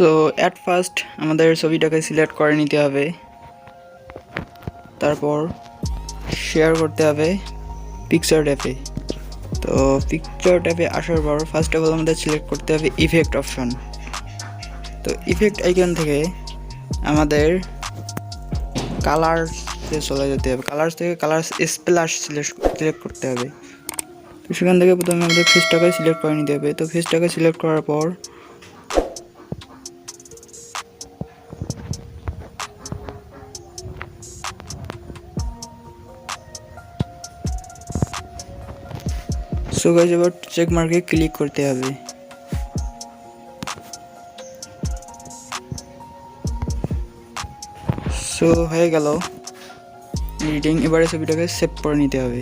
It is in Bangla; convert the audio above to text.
সো অ্যাট ফার্স্ট আমাদের ছবিটাকে সিলেক্ট করে নিতে হবে, তারপর শেয়ার করতে হবে পিকচার অ্যাপে। তো পিকচার অ্যাপে আসার পর ফার্স্ট অফ অল আমাদের সিলেক্ট করতে হবে ইফেক্ট অপশন। তো ইফেক্ট আইকন থেকে আমাদের কালার্সে চলে যেতে হবে, কালার্স থেকে কালার্স স্প্ল্যাশ সিলেক্ট করতে হবে। তো সেখান থেকে প্রথমে আমাদের ফেসটাকে সিলেক্ট করে নিতে হবে। তো ফেসটাকে সিলেক্ট করার পর সো গাইস এবার চেক মার্কে ক্লিক করতে হবে। সো হয়ে গেল এডিটিং। এবারে ছবিটাকে সেভ করে নিতে হবে।